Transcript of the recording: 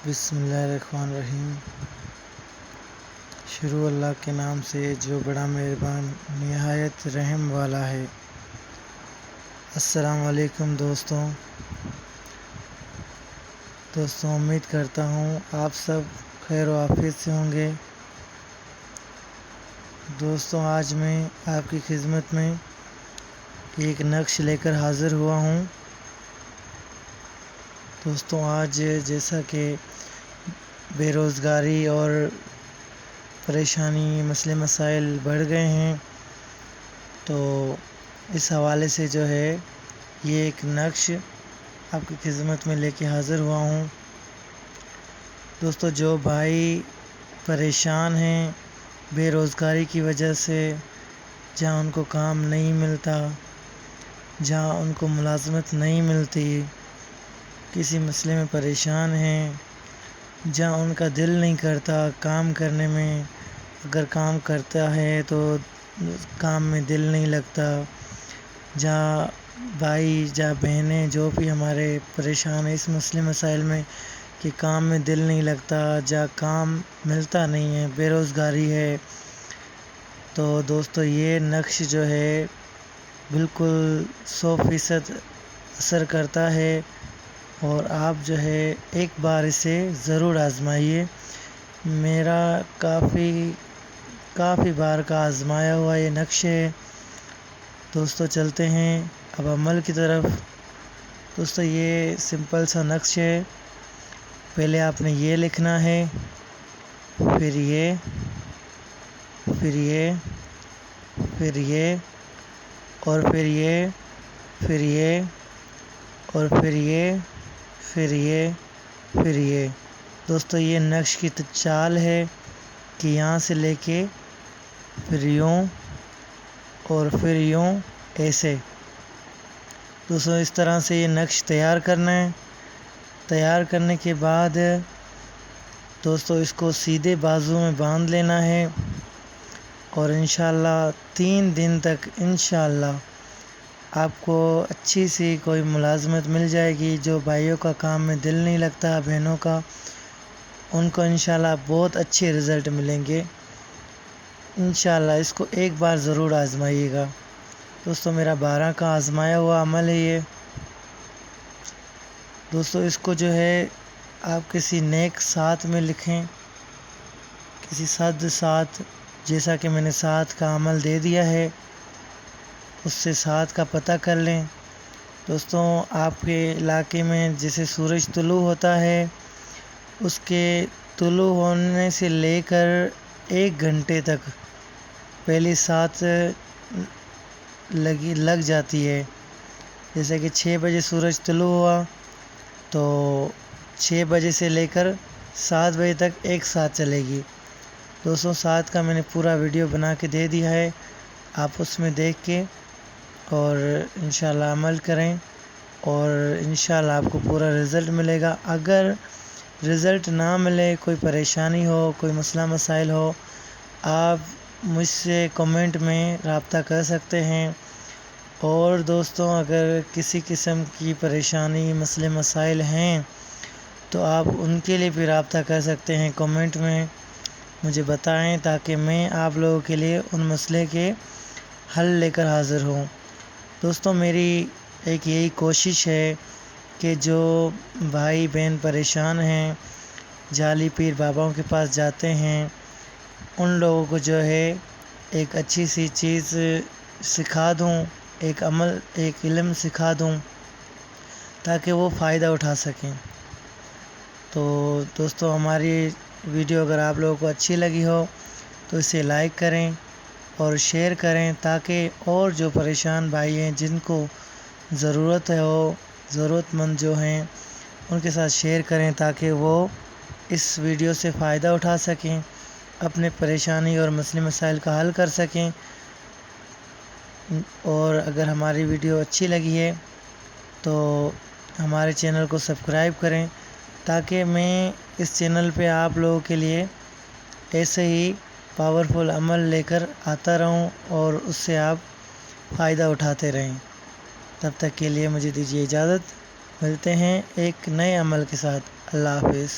بسم اللہ الرحمن الرحیم۔ شروع اللہ کے نام سے جو بڑا مہربان نہایت رحم والا ہے۔ السلام علیکم دوستوں، امید کرتا ہوں آپ سب خیر و عافیت سے ہوں گے۔ دوستوں، آج میں آپ کی خدمت میں ایک نقش لے کر حاضر ہوا ہوں۔ دوستوں، آج جیسا کہ بے روزگاری اور پریشانی مسئلے مسائل بڑھ گئے ہیں، تو اس حوالے سے جو ہے یہ ایک نقش آپ کی خدمت میں لے کے حاضر ہوا ہوں۔ دوستوں، جو بھائی پریشان ہیں بے روزگاری کی وجہ سے، جہاں ان کو کام نہیں ملتا، جہاں ان کو ملازمت نہیں ملتی، کسی مسئلے میں پریشان ہیں، جہاں ان کا دل نہیں کرتا کام کرنے میں، اگر کام کرتا ہے تو کام میں دل نہیں لگتا، جہاں بھائی جہاں بہنیں جو بھی ہمارے پریشان ہیں اس مسئلے مسائل میں کہ کام میں دل نہیں لگتا، جہاں کام ملتا نہیں ہے، بے روزگاری ہے، تو دوستو یہ نقش جو ہے بالکل 100% اثر کرتا ہے، اور آپ جو ہے ایک بار اسے ضرور آزمائیے۔ میرا کافی بار کا آزمایا ہوا یہ نقش ہے۔ دوستو چلتے ہیں اب عمل کی طرف۔ دوستو یہ سمپل سا نقش ہے، پہلے آپ نے یہ لکھنا ہے، پھر یہ، پھر یہ، پھر یہ، اور پھر یہ، پھر یہ، اور پھر یہ، پھر یہ، پھر یہ۔ دوستو یہ نقش کی چال ہے کہ یہاں سے لے کے پھر یوں اور پھر یوں، ایسے۔ دوستو اس طرح سے یہ نقش تیار کرنا ہے۔ تیار کرنے کے بعد دوستو اس کو سیدھے بازو میں باندھ لینا ہے، اور انشاءاللہ 3 دن تک انشاءاللہ آپ کو اچھی سی کوئی ملازمت مل جائے گی۔ جو بھائیوں کا کام میں دل نہیں لگتا، بہنوں کا، ان کو انشاءاللہ بہت اچھے رزلٹ ملیں گے۔ انشاءاللہ اس کو ایک بار ضرور آزمائیے گا۔ دوستو میرا 12 کا آزمایا ہوا عمل ہے یہ۔ دوستو اس کو جو ہے آپ کسی نیک ساتھ میں لکھیں، کسی صد ساتھ، جیسا کہ میں نے ساتھ کا عمل دے دیا ہے، اس سے ساتھ کا پتہ کر لیں۔ دوستو آپ کے علاقے میں جیسے سورج طلوع ہوتا ہے، اس کے طلوع ہونے سے لے کر 1 گھنٹے تک پہلی ساتھ لگ جاتی ہے۔ جیسے کہ 6 بجے سورج طلوع ہوا تو 6 بجے سے لے کر 7 بجے تک ایک ساتھ چلے گی۔ دوستو ساتھ کا میں نے پورا ویڈیو بنا کے دے دیا ہے، آپ اس میں دیکھ کے اور انشاءاللہ عمل کریں، اور انشاءاللہ آپ کو پورا رزلٹ ملے گا۔ اگر رزلٹ نہ ملے، کوئی پریشانی ہو، کوئی مسئلہ مسائل ہو، آپ مجھ سے کمنٹ میں رابطہ کر سکتے ہیں۔ اور دوستوں اگر کسی قسم کی پریشانی مسئلے مسائل ہیں تو آپ ان کے لیے بھی رابطہ کر سکتے ہیں، کمنٹ میں مجھے بتائیں، تاکہ میں آپ لوگوں کے لیے ان مسئلے کے حل لے کر حاضر ہوں۔ دوستوں میری ایک یہی کوشش ہے کہ جو بھائی بہن پریشان ہیں، جعلی پیر باباؤں کے پاس جاتے ہیں، ان لوگوں کو جو ہے ایک اچھی سی چیز سکھا دوں، ایک عمل، ایک علم سکھا دوں، تاکہ وہ فائدہ اٹھا سکیں۔ تو دوستو ہماری ویڈیو اگر آپ لوگوں کو اچھی لگی ہو تو اسے لائک کریں اور شیئر کریں، تاکہ اور جو پریشان بھائی ہیں جن کو ضرورت ضرورت مند جو ہیں ان کے ساتھ شیئر کریں، تاکہ وہ اس ویڈیو سے فائدہ اٹھا سکیں، اپنے پریشانی اور مسئلے مسائل کا حل کر سکیں۔ اور اگر ہماری ویڈیو اچھی لگی ہے تو ہمارے چینل کو سبسکرائب کریں، تاکہ میں اس چینل پہ آپ لوگوں کے لیے ایسے ہی پاورفل عمل لے کر آتا رہوں اور اس سے آپ فائدہ اٹھاتے رہیں۔ تب تک کے لیے مجھے دیجیے اجازت، ملتے ہیں ایک نئے عمل کے ساتھ۔ اللہ حافظ۔